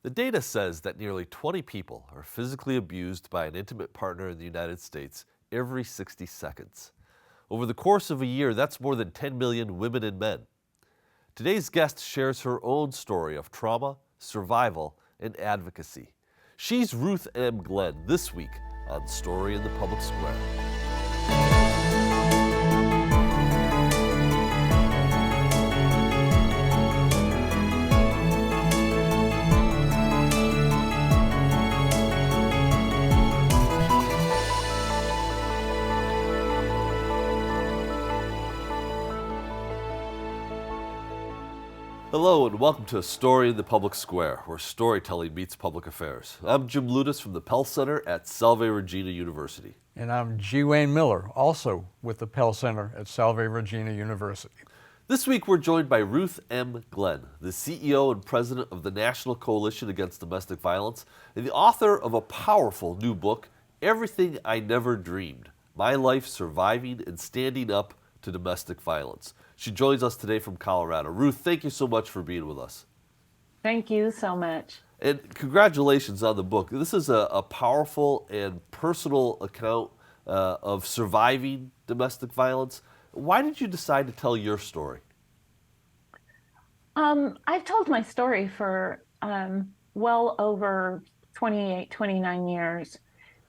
The data says that nearly 20 people are physically abused by an intimate partner in the United States every 60 seconds. Over the course of a year, that's more than 10 million women and men. Today's guest shares her own story of trauma, survival, and advocacy. She's Ruth M. Glenn this week on Story in the Public Square. Hello and welcome to A Story in the Public Square, where storytelling meets public affairs. I'm Jim Ludis from the Pell Center at Salve Regina University. And I'm G. Wayne Miller, also with the Pell Center at Salve Regina University. This week we're joined by Ruth M. Glenn, the CEO and president of the National Coalition Against Domestic Violence, and the author of a powerful new book, Everything I Never Dreamed: My Life Surviving and Standing Up to Domestic Violence. She joins us today from Colorado. Ruth, thank you so much for being with us. Thank you so much. And congratulations on the book. This is a powerful and personal account of surviving domestic violence. Why did you decide to tell your story? I've told my story for well over 28, 29 years,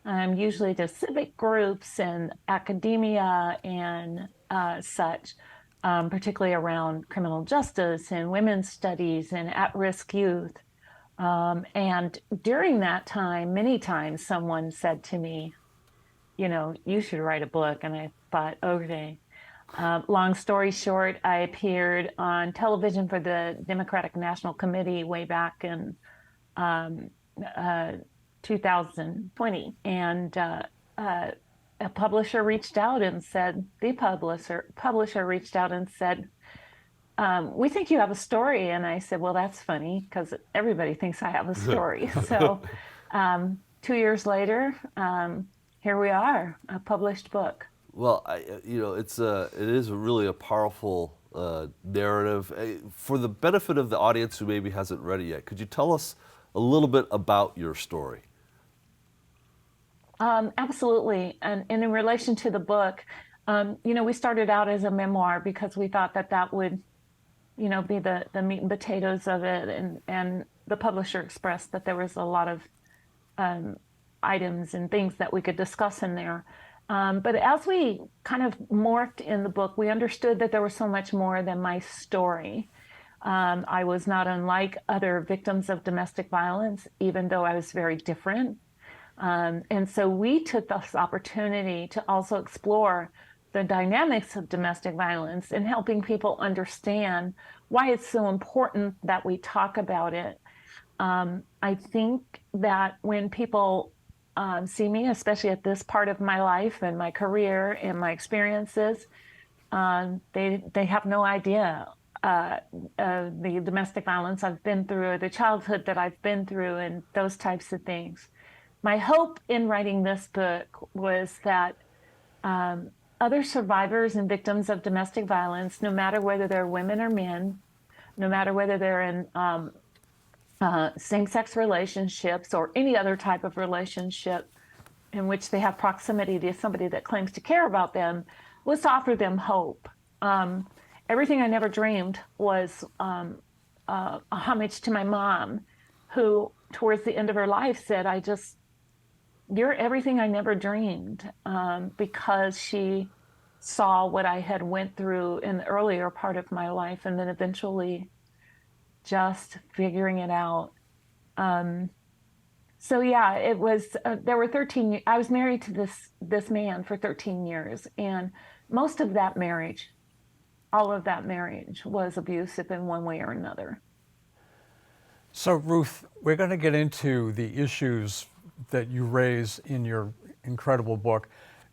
usually to civic groups and academia and such. Particularly around criminal justice and women's studies and at-risk youth. And during that time, many times someone said to me, you should write a book. And I thought, okay. Long story short, I appeared on television for the Democratic National Committee way back in 2020. And a publisher reached out and said, the publisher reached out and said, we think you have a story. And I said, well, that's funny because everybody thinks I have a story. So 2 years later, here we are, a published book. Well, it is really a powerful narrative. For the benefit of the audience who maybe hasn't read it yet, could you tell us a little bit about your story? Absolutely. And in relation to the book, we started out as a memoir because we thought that would, be the meat and potatoes of it. And the publisher expressed that there was a lot of items and things that we could discuss in there. But as we kind of morphed in the book, we understood that there was so much more than my story. I was not unlike other victims of domestic violence, even though I was very different. And so we took this opportunity to also explore the dynamics of domestic violence and helping people understand why it's so important that we talk about it. I think that when people see me, especially at this part of my life and my career and my experiences, they have no idea the domestic violence I've been through, the childhood that I've been through, and those types of things. My hope in writing this book was that other survivors and victims of domestic violence, no matter whether they're women or men, no matter whether they're in same-sex relationships or any other type of relationship in which they have proximity to somebody that claims to care about them, was to offer them hope. Everything I Never Dreamed was a homage to my mom, who towards the end of her life said, you're everything I never dreamed, because she saw what I had went through in the earlier part of my life and then eventually just figuring it out. So yeah, it was, there were 13, I was married to this man for 13 years, and most of that marriage, all of that marriage was abusive in one way or another. So Ruth, we're going to get into the issues that you raise in your incredible book,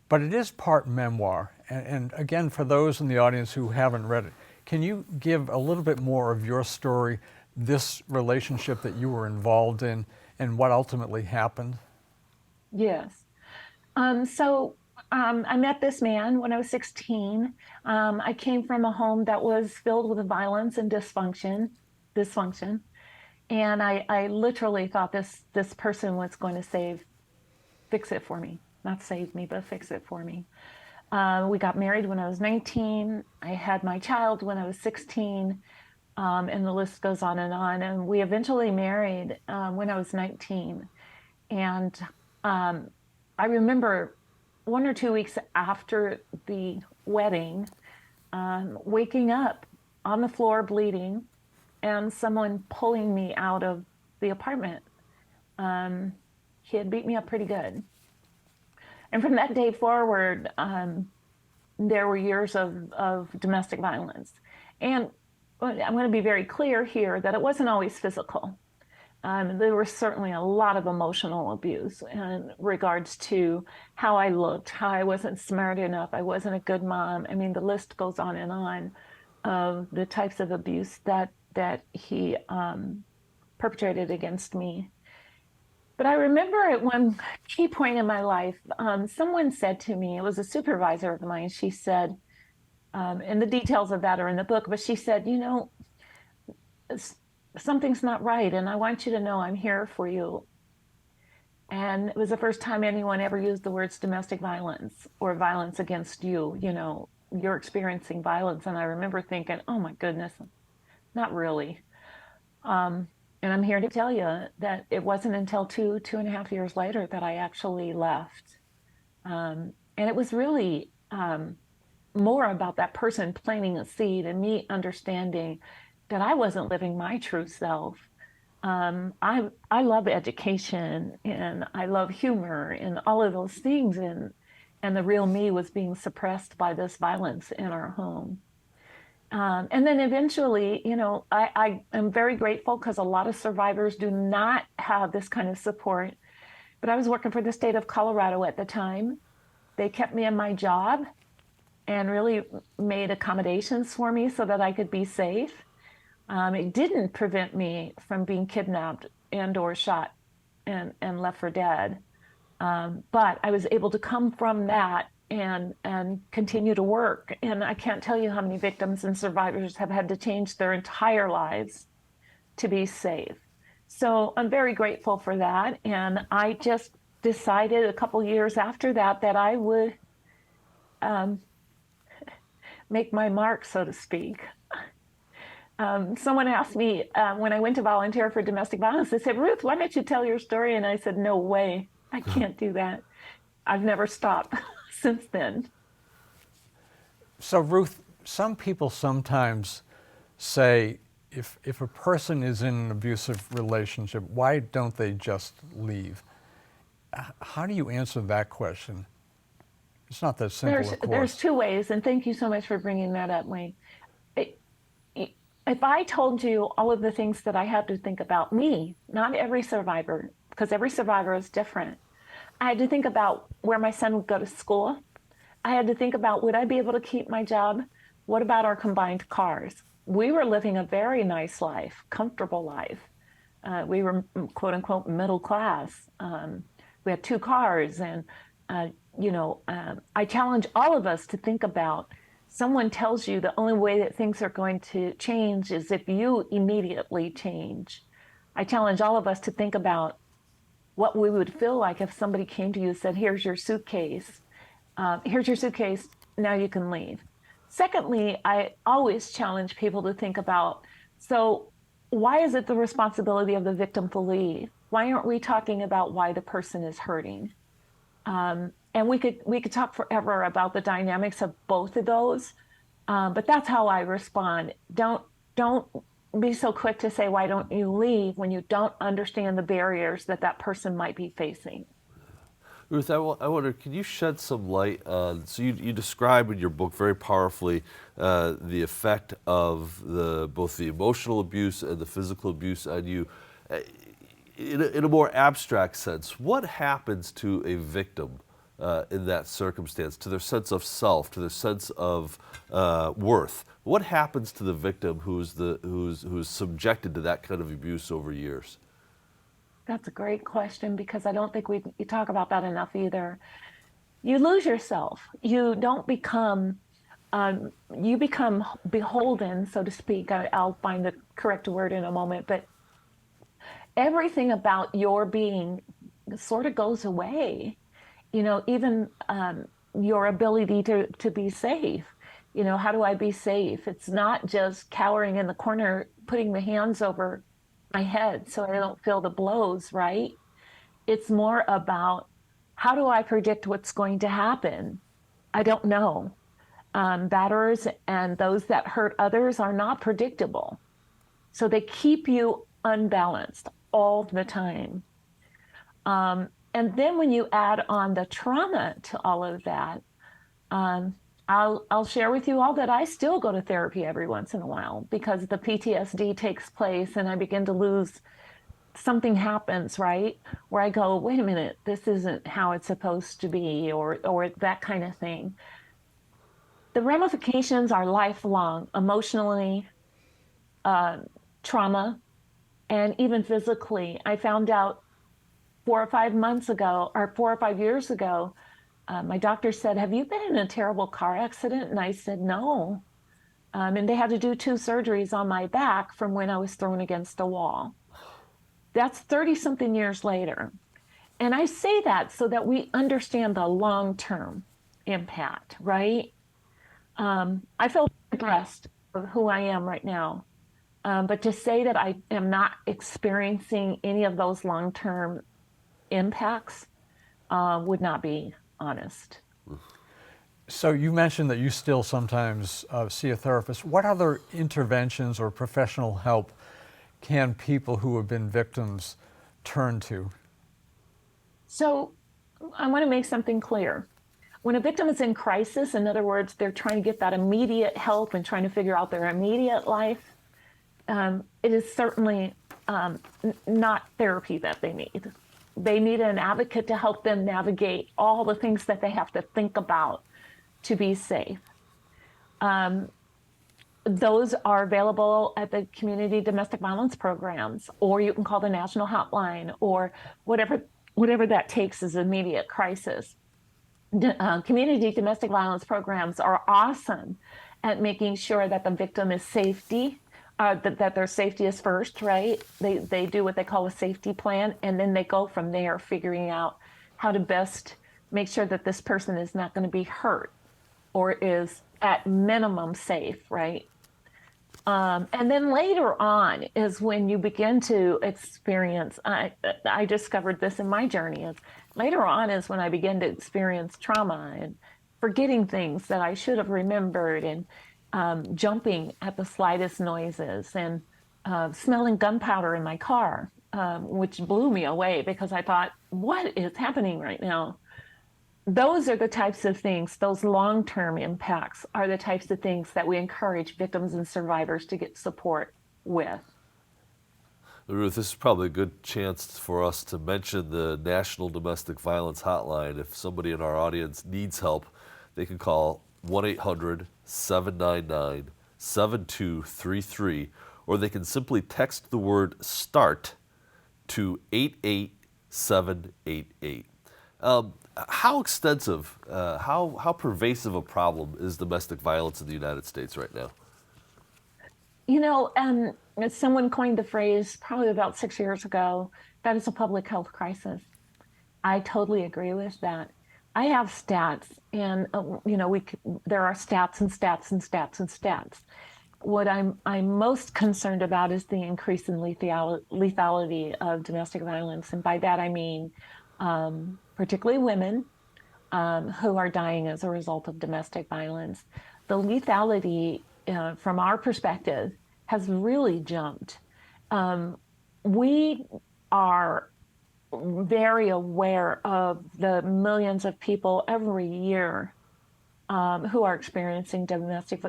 but it is part memoir. And again, for those in the audience who haven't read it, can you give a little bit more of your story, this relationship that you were involved in, and what ultimately happened? Yes. I met this man when I was 16. I came from a home that was filled with violence and dysfunction. And I literally thought this person was going to fix it for me, not save me, but fix it for me. We got married when I was 19. I had my child when I was 16, and the list goes on. And we eventually married when I was 19. And I remember 1 or 2 weeks after the wedding, waking up on the floor bleeding and someone pulling me out of the apartment. Um, he had beat me up pretty good. And from that day forward, there were years of domestic violence. And I'm going to be very clear here that it wasn't always physical. There was certainly a lot of emotional abuse in regards to how I looked, how I wasn't smart enough, I wasn't a good mom. I mean, the list goes on and on of the types of abuse that he perpetrated against me. But I remember at one key point in my life, someone said to me, it was a supervisor of mine, she said, and the details of that are in the book, but she said, you know, something's not right, and I want you to know I'm here for you. And it was the first time anyone ever used the words domestic violence or violence against you. You know, you're experiencing violence. And I remember thinking, oh my goodness, not really. And I'm here to tell you that it wasn't until 2.5 years later that I actually left. And it was really more about that person planting a seed and me understanding that I wasn't living my true self. I love education and I love humor and all of those things, and the real me was being suppressed by this violence in our home. And then eventually, you know, I am very grateful because a lot of survivors do not have this kind of support. But I was working for the state of Colorado at the time. They kept me in my job and really made accommodations for me so that I could be safe. It didn't prevent me from being kidnapped and or shot and left for dead. But I was able to come from that and continue to work. And I can't tell you how many victims and survivors have had to change their entire lives to be safe. So I'm very grateful for that. And I just decided a couple years after that that I would make my mark, so to speak. Someone asked me when I went to volunteer for domestic violence, they said, Ruth, why don't you tell your story? And I said, no way, I can't do that. I've never stopped since then. So, Ruth, some people sometimes say if a person is in an abusive relationship, why don't they just leave? How do you answer that question? It's not that simple, of course. There's two ways, and thank you so much for bringing that up, Wayne. If I told you all of the things that I had to think about me, not every survivor, because every survivor is different. I had to think about where my son would go to school. I had to think about, would I be able to keep my job? What about our combined cars? We were living a very nice life, comfortable life. We were quote unquote middle class. We had 2 cars, and I challenge all of us to think about, someone tells you the only way that things are going to change is if you immediately change. I challenge all of us to think about what we would feel like if somebody came to you and said, here's your suitcase, now you can leave. Secondly, I always challenge people to think about, so why is it the responsibility of the victim to leave? Why aren't we talking about why the person is hurting? And we could talk forever about the dynamics of both of those, but that's how I respond. Don't be so quick to say, why don't you leave, when you don't understand the barriers that person might be facing. Ruth, I wonder, can you shed some light on, so you describe in your book very powerfully the effect of both the emotional abuse and the physical abuse on you. In a more abstract sense, what happens to a victim in that circumstance, to their sense of self, to their sense of worth? What happens to the victim who's subjected to that kind of abuse over years? That's a great question, because I don't think we talk about that enough either. You lose yourself. You don't become, you become beholden, so to speak. I'll find the correct word in a moment, but everything about your being sort of goes away. Even your ability to be safe. How do I be safe? It's not just cowering in the corner, putting my hands over my head so I don't feel the blows, right? It's more about, how do I predict what's going to happen? I don't know. Batterers and those that hurt others are not predictable. So they keep you unbalanced all the time. And then when you add on the trauma to all of that, I'll share with you all that I still go to therapy every once in a while because the PTSD takes place and I begin to lose, something happens, right? Where I go, wait a minute, this isn't how it's supposed to be, or that kind of thing. The ramifications are lifelong, emotionally, uh, trauma, and even physically. I found out 4 or 5 months ago, or 4 or 5 years ago, my doctor said, "Have you been in a terrible car accident?" And I said, "No." And they had to do 2 surgeries on my back from when I was thrown against a wall. That's 30 something years later. And I say that so that we understand the long term impact, right? I feel blessed of who I am right now. But to say that I am not experiencing any of those long term impacts would not be honest. So you mentioned that you still sometimes see a therapist. What other interventions or professional help can people who have been victims turn to? So I want to make something clear. When a victim is in crisis, in other words, they're trying to get that immediate help and trying to figure out their immediate life, it is certainly not therapy that they need. They need an advocate to help them navigate all the things that they have to think about to be safe. Those are available at the community domestic violence programs, or you can call the national hotline, or whatever that takes as immediate crisis. Community domestic violence programs are awesome at making sure that the victim is safety, that their safety is first, right? They do what they call a safety plan, and then they go from there, figuring out how to best make sure that this person is not going to be hurt or is at minimum safe, right? And then later on is when you begin to experience, I discovered this in my journey, is later on is when I begin to experience trauma and forgetting things that I should have remembered, and jumping at the slightest noises, and smelling gunpowder in my car, which blew me away because I thought, what is happening right now? Those are the types of things, those long-term impacts are the types of things that we encourage victims and survivors to get support with. Ruth, this is probably a good chance for us to mention the National Domestic Violence Hotline. If somebody in our audience needs help, they can call 1-800-799-7233, or they can simply text the word START to 88788. How extensive, how pervasive a problem is domestic violence in the United States right now? Someone coined the phrase probably about 6 years ago, that is a public health crisis. I totally agree with that. I have stats, and there are stats and stats and stats and stats. What I'm most concerned about is the increase in lethality of domestic violence, and by that I mean particularly women who are dying as a result of domestic violence. The lethality, from our perspective, has really jumped. We are very aware of the millions of people every year who are experiencing domestic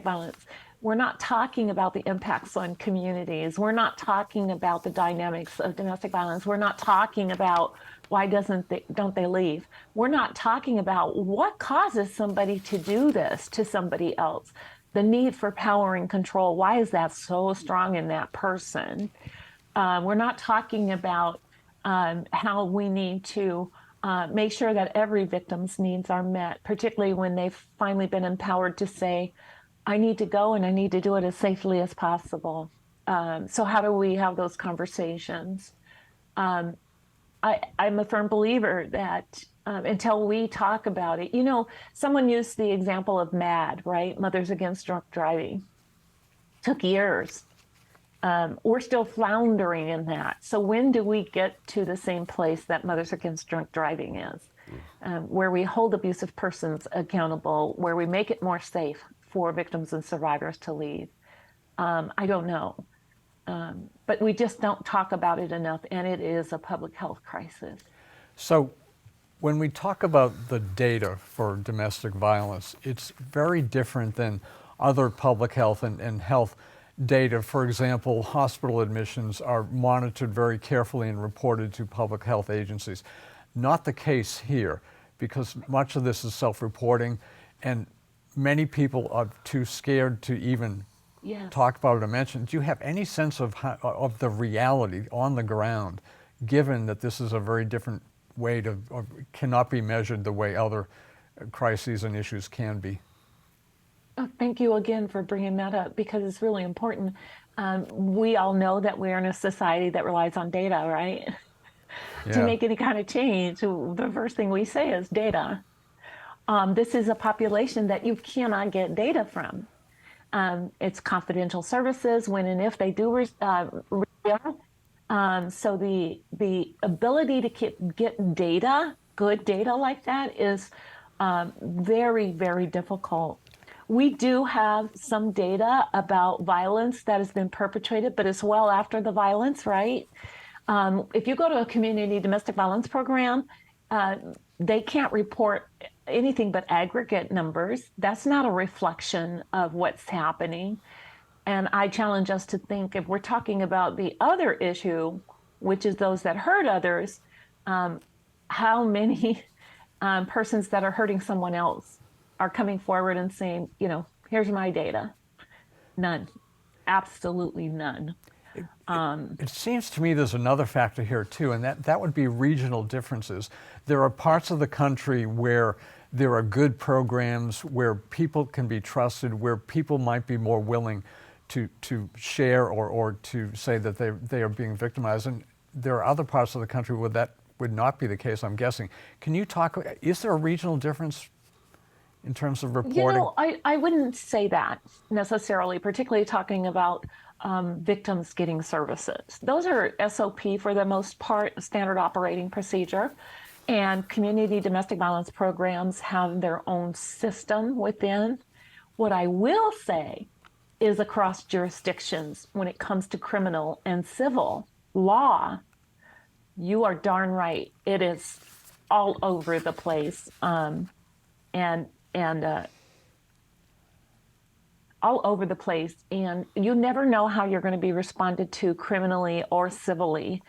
violence. We're not talking about the impacts on communities. We're not talking about the dynamics of domestic violence. We're not talking about why don't they leave. We're not talking about what causes somebody to do this to somebody else. The need for power and control. Why is that so strong in that person? We're not talking about how we need to make sure that every victim's needs are met, particularly when they've finally been empowered to say, I need to go and I need to do it as safely as possible. So how do we have those conversations? I'm a firm believer that until we talk about it, someone used the example of MAD, right? Mothers Against Drunk Driving. Took years. We're still floundering in that. So when do we get to the same place that Mothers Against Drunk Driving is, where we hold abusive persons accountable, where we make it more safe for victims and survivors to leave? I don't know. But we just don't talk about it enough, and it is a public health crisis. So when we talk about the data for domestic violence, it's very different than other public health and health data. For example, hospital admissions are monitored very carefully and reported to public health agencies. Not the case here, because much of this is self-reporting, and many people are too scared to even talk about it or mention. Do you have any sense of the reality on the ground, given that this is a very different way or cannot be measured the way other crises and issues can be? Oh, thank you again for bringing that up, because it's really important. We all know that we're in a society that relies on data, right? To make any kind of change, the first thing we say is data. This is a population that you cannot get data from. It's confidential services when and if they do so the ability to get data, good data like that, is very, very difficult. We do have some data about violence that has been perpetrated, but it's well after the violence, right? If you go to a community domestic violence program, they can't report anything but aggregate numbers. That's not a reflection of what's happening. And I challenge us to think, if we're talking about the other issue, which is those that hurt others, how many persons that are hurting someone else are coming forward and saying, here's my data? None. Absolutely none. It seems to me there's another factor here too, and that would be regional differences. There are parts of the country where there are good programs, where people can be trusted, where people might be more willing to share or to say that they are being victimized. And there are other parts of the country where that would not be the case, I'm guessing. Can you talk, is there a regional difference in terms of reporting? I wouldn't say that necessarily, particularly talking about victims getting services. Those are SOP for the most part, standard operating procedure. And community domestic violence programs have their own system within. What I will say is, across jurisdictions, when it comes to criminal and civil law, you are darn right. It is all over the place. All over the place, and you never know how you're going to be responded to criminally or civilly.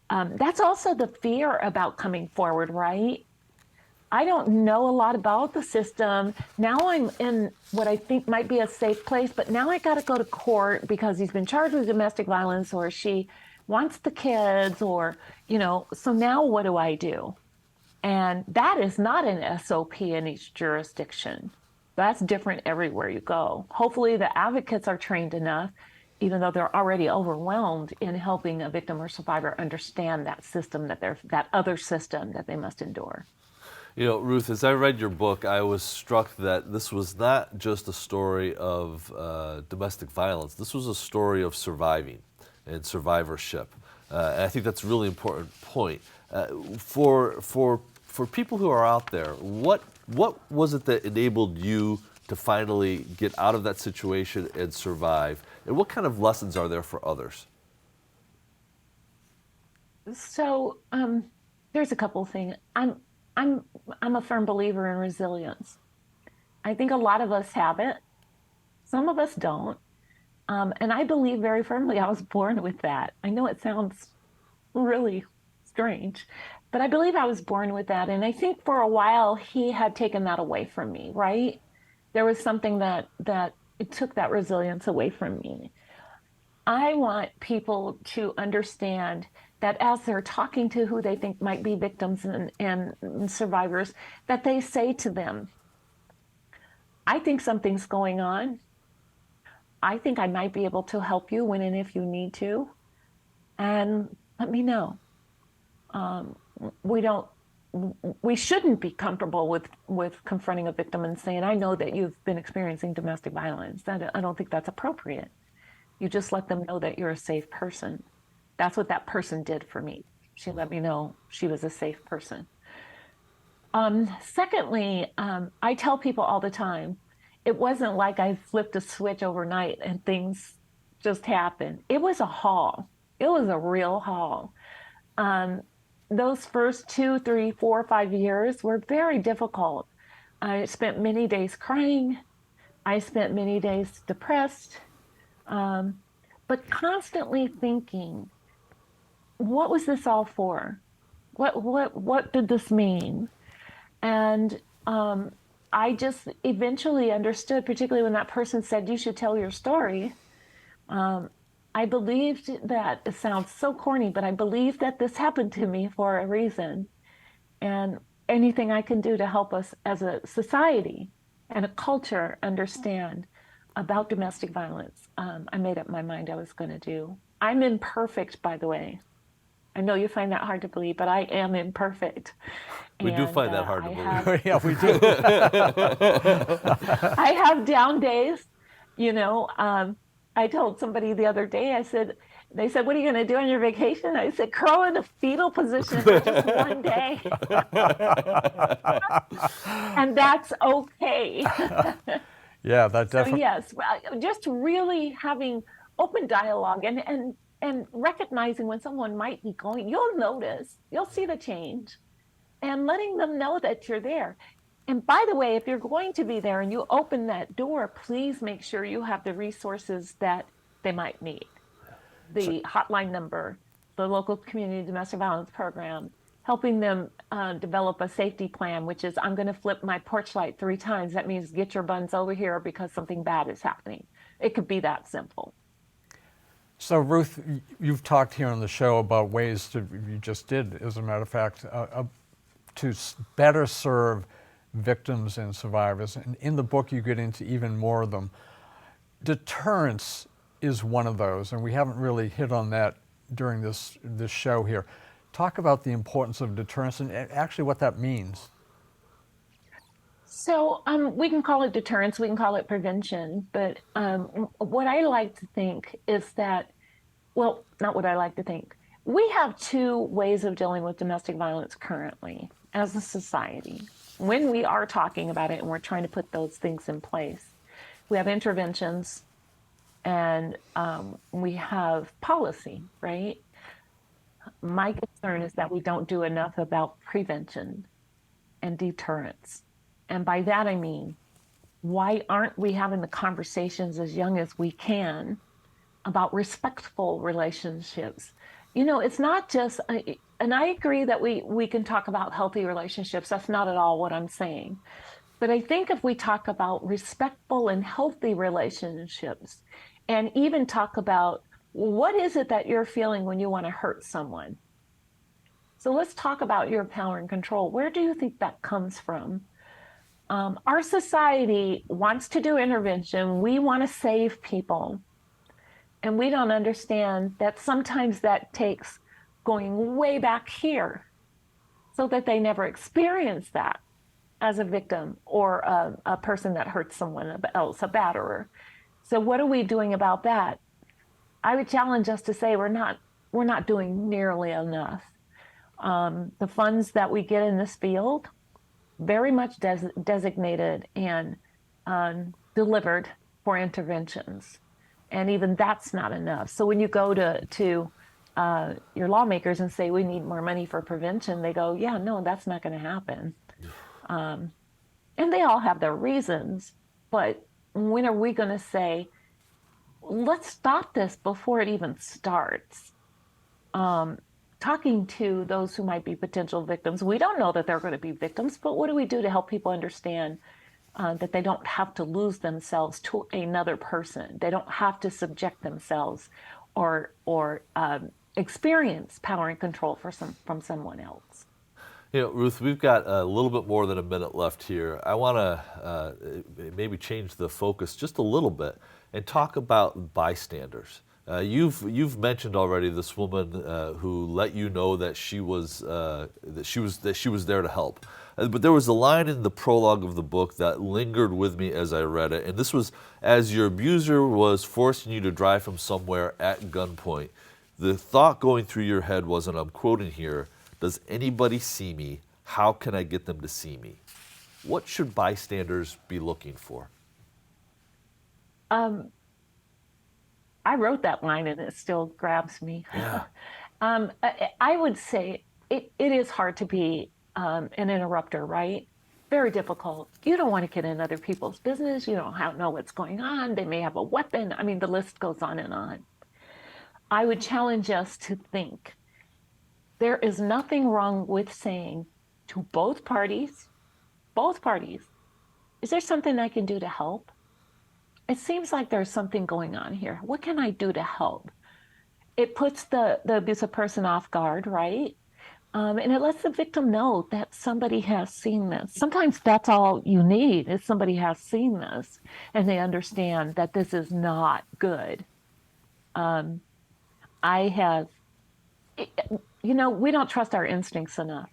That's also the fear about coming forward, right? I don't know a lot about the system. Now I'm in what I think might be a safe place, but now I got to go to court because he's been charged with domestic violence, or she wants the kids, or, so now what do I do? And that is not an SOP in each jurisdiction. That's different everywhere you go. Hopefully the advocates are trained enough, even though they're already overwhelmed, in helping a victim or survivor understand that system, that other system that they must endure. Ruth, as I read your book, I was struck that this was not just a story of domestic violence. This was a story of surviving and survivorship. And I think that's a really important point. For people who are out there, what was it that enabled you to finally get out of that situation and survive? And what kind of lessons are there for others? So there's a couple of things. I'm a firm believer in resilience. I think a lot of us have it. Some of us don't. And I believe very firmly I was born with that. I know it sounds really strange, but I believe I was born with that. And I think for a while he had taken that away from me, right? There was something that it took that resilience away from me. I want people to understand that as they're talking to who they think might be victims and survivors, that they say to them, I think something's going on. I think I might be able to help you when and if you need to, and let me know. Um, we don't, we shouldn't be comfortable with confronting a victim and saying, I know that you've been experiencing domestic violence. I don't think that's appropriate. You just let them know that you're a safe person. That's what that person did for me. She let me know she was a safe person. Secondly, I tell people all the time, it wasn't like I flipped a switch overnight and things just happened. It was a haul. It was a real haul. Um, those first 2, 3, 4, 5 years were very difficult. I spent many days crying. I spent many days depressed, um, but constantly thinking, what was this all for? What did this mean? And I just eventually understood, particularly when that person said, you should tell your story. Um, I believed that, it sounds so corny, but I believed that this happened to me for a reason. And anything I can do to help us as a society and a culture understand about domestic violence, I made up my mind I was going to do. I'm imperfect, by the way. I know you find that hard to believe, but I am imperfect. We do And find that hard to believe. Yeah, we do. I have down days. You know, I told somebody the other day, they said, what are you going to do on your vacation? I said, curl in a fetal position for just one day. And that's okay. Yeah, that So definitely. yes, just really having open dialogue and recognizing when someone might be going, you'll notice, you'll see the change, and letting them know that you're there. And by the way, if you're going to be there and you open that door, please make sure you have the resources that they might need. The hotline number, the local community domestic violence program, helping them develop a safety plan, which is, I'm going to flip my porch light 3 times. That means get your buns over here because something bad is happening. It could be that simple. So Ruth, you've talked here on the show about ways to, you just did, as a matter of fact, to better serve victims and survivors. And in the book, you get into even more of them. Deterrence is one of those, and we haven't really hit on that during this show here. Talk about the importance of deterrence and actually what that means. So we can call it deterrence, we can call it prevention, but what I like to think is that, well, not what I like to think. We have 2 ways of dealing with domestic violence currently as a society. When we are talking about it and we're trying to put those things in place, we have interventions and we have policy, right? My concern is that we don't do enough about prevention and deterrence. And by that, I mean, why aren't we having the conversations as young as we can about respectful relationships? You know, it's not just, and I agree that we can talk about healthy relationships. That's not at all what I'm saying. But I think if we talk about respectful and healthy relationships, and even talk about what is it that you're feeling when you want to hurt someone? So let's talk about your power and control. Where do you think that comes from? Our society wants to do intervention. We want to save people. And we don't understand that sometimes that takes going way back here so that they never experience that as a victim or a person that hurts someone else, a batterer. So what are we doing about that? I would challenge us to say we're not doing nearly enough. The funds that we get in this field, very much designated and delivered for interventions. And even that's not enough. So when you go to your lawmakers and say, we need more money for prevention, they go, yeah, no, that's not going to happen. And they all have their reasons. But when are we going to say, let's stop this before it even starts? Talking to those who might be potential victims. We don't know that they're going to be victims, but what do we do to help people understand that they don't have to lose themselves to another person? They don't have to subject themselves or experience power and control from someone else. You know, Ruth, we've got a little bit more than a minute left here. I want to maybe change the focus just a little bit and talk about bystanders. You've mentioned already this woman who let you know that she was there to help. But there was a line in the prologue of the book that lingered with me as I read it, and this was as your abuser was forcing you to drive from somewhere at gunpoint. The thought going through your head was, and I'm quoting here, "Does anybody see me? How can I get them to see me?" What should bystanders be looking for? I wrote that line and it still grabs me. Yeah. I would say it is hard to be an interrupter, right? Very difficult. You don't want to get in other people's business. You don't know what's going on. They may have a weapon. I mean, the list goes on and on. I would challenge us to think there is nothing wrong with saying to both parties, is there something I can do to help? It seems like there's something going on here. What can I do to help? It puts the abusive person off guard, right? And it lets the victim know that somebody has seen this. Sometimes that's all you need is somebody has seen this and they understand that this is not good. We don't trust our instincts enough.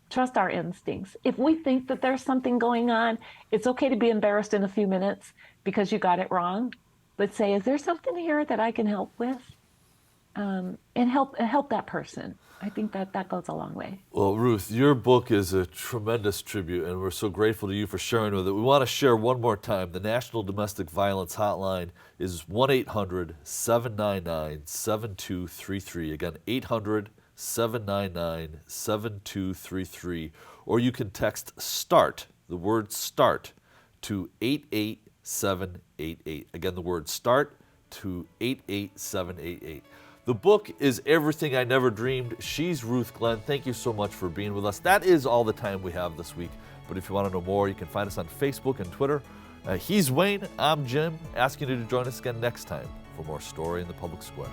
Trust our instincts. If we think that there's something going on, it's okay to be embarrassed in a few minutes because you got it wrong, but say, is there something here that I can help with? And help that person. I think that goes a long way. Well, Ruth, your book is a tremendous tribute, and we're so grateful to you for sharing with it. We want to share one more time. The National Domestic Violence Hotline is 1-800-799-7233. Again, 800-799-7233. Or you can text START, the word START, to 88788. Again, the word START to 88788. The book is Everything I Never Dreamed. She's Ruth Glenn. Thank you so much for being with us. That is all the time we have this week. But if you want to know more, you can find us on Facebook and Twitter. He's Wayne. I'm Jim. Asking you to join us again next time for more Story in the Public Square.